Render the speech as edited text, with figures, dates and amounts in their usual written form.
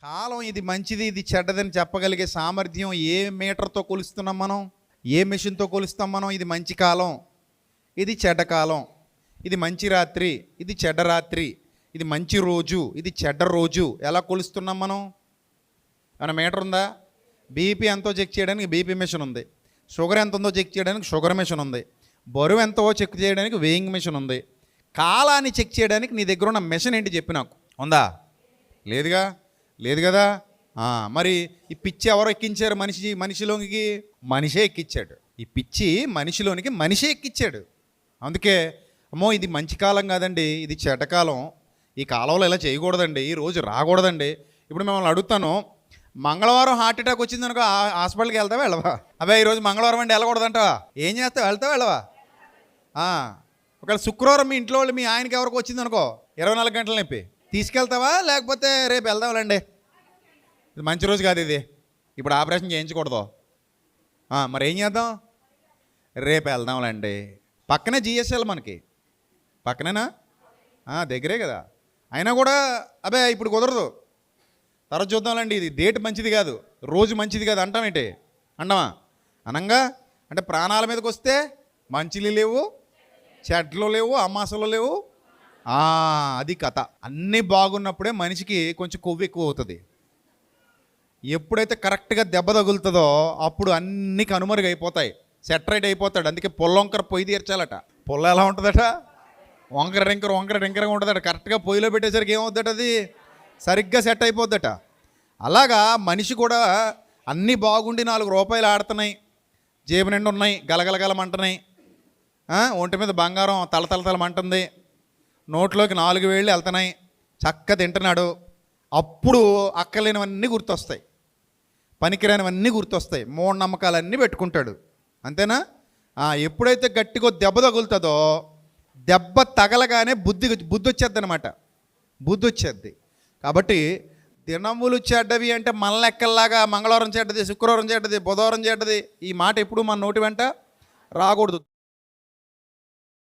కాలం ఇది మంచిది ఇది చెడ్డదని చెప్పగలిగే సామర్థ్యం ఏ మీటర్తో కొలుస్తున్నాం మనం, ఏ మెషిన్తో కొలుస్తాం మనం? ఇది మంచి కాలం, ఇది చెడ్డ కాలం, ఇది మంచి రాత్రి, ఇది చెడ్డ రాత్రి, ఇది మంచి రోజు, ఇది చెడ్డ రోజు. ఎలా కొలుస్తున్నాం మనం? ఏమైనా మీటర్ ఉందా? బీపీ ఎంతో చెక్ చేయడానికి బీపీ మెషిన్ ఉంది, షుగర్ ఎంత ఉందో చెక్ చేయడానికి షుగర్ మెషిన్ ఉంది, బరువు ఎంతో చెక్ చేయడానికి వేయింగ్ మెషిన్ ఉంది. కాలాన్ని చెక్ చేయడానికి నీ దగ్గర ఉన్న మెషిన్ ఏంటి చెప్పి నాకు? ఉందా? లేదుగా, లేదు కదా. మరి ఈ పిచ్చి ఎవరు ఎక్కించారు మనిషిలోనికి? మనిషే ఎక్కించాడు. ఈ పిచ్చి మనిషిలోనికి మనిషే ఎక్కించాడు. అందుకే అమ్మో ఇది మంచి కాలం కాదండి, ఇది చెడ్డకాలం, ఈ కాలంలో ఇలా చేయకూడదండి, ఈ రోజు రాకూడదండి. ఇప్పుడు మిమ్మల్ని అడుగుతాను, మంగళవారం హార్ట్ అటాక్ వచ్చింది అనుకో, హాస్పిటల్కి వెళ్తావా వెళ్ళవా? అబ్బాయి ఈరోజు మంగళవారం అండి వెళ్ళకూడదంటావా? ఏం చేస్తావు? వెళ్తావా వెళ్ళవా? ఒకవేళ శుక్రవారం మీ ఇంట్లో వాళ్ళు మీ ఆయనకి ఎవరికి వచ్చింది అనుకో, 24 గంటల నొప్పి, తీసుకెళ్తావా లేకపోతే రేపు వెళ్దాంలేండి, ఇది మంచి రోజు కాదు, ఇది ఇప్పుడు ఆపరేషన్ చేయించకూడదు, మరి ఏం చేద్దాం, రేపు వెళ్దాంలేండి. పక్కనే జిఎస్ఎల్ మనకి, పక్కనేనా, దగ్గరే కదా. అయినా కూడా అబ్బే ఇప్పుడు కుదరదు, తర్వాత చూద్దాంలేండి, ఇది డేట్ మంచిది కాదు, రోజు మంచిది కాదు అంటామేంటి? అంటామా? అనంగా అంటే ప్రాణాల మీదకి వస్తే మంచిలు లేవు, చెట్లు లేవు, అమ్మాసలు లేవు. అది కథ. అన్నీ బాగున్నప్పుడే మనిషికి కొంచెం కొవ్వు ఎక్కువ అవుతుంది. ఎప్పుడైతే కరెక్ట్గా దెబ్బ తగులుతుందో అప్పుడు అన్నీ కనుమరుగు అయిపోతాయి, సెటరైట్ అయిపోతాడు. అందుకే పొల్లొంకర పొయ్యి తీర్చాలట. పొల్ల ఎలా ఉంటుందట? వంకర డెంకరగా ఉంటుందట. కరెక్ట్గా పొయ్యిలో పెట్టేసరికి ఏమవుద్దట? అది సరిగ్గా సెట్ అయిపోద్దట. అలాగా మనిషి కూడా అన్నీ బాగుండి 4 రూపాయలు ఆడుతున్నాయి, జేబు నిండా ఉన్నాయి, గలగలగలమంటున్నాయి, ఒంటి మీద బంగారం తలతలమంటుంది, నోట్లోకి 4 వేళ్ళు వెళ్తున్నాయి, చక్కగా తింటున్నాడు. అప్పుడు అక్కలేనివన్నీ గుర్తొస్తాయి, పనికిరానివన్నీ గుర్తొస్తాయి, మూఢనమ్మకాలన్నీ పెట్టుకుంటాడు. అంతేనా? ఎప్పుడైతే గట్టిగా దెబ్బ తగులుతుందో, దెబ్బ తగలగానే బుద్ధి వచ్చేద్ది అనమాట, బుద్ధి వచ్చేద్ది. కాబట్టి దినములు చెడ్డవి అంటే మన లెక్కల్లాగా మంగళవారం చెడ్డది, శుక్రవారం చెడ్డది, బుధవారం చెడ్డది, ఈ మాట ఎప్పుడు మన నోటి వెంట రాకూడదు.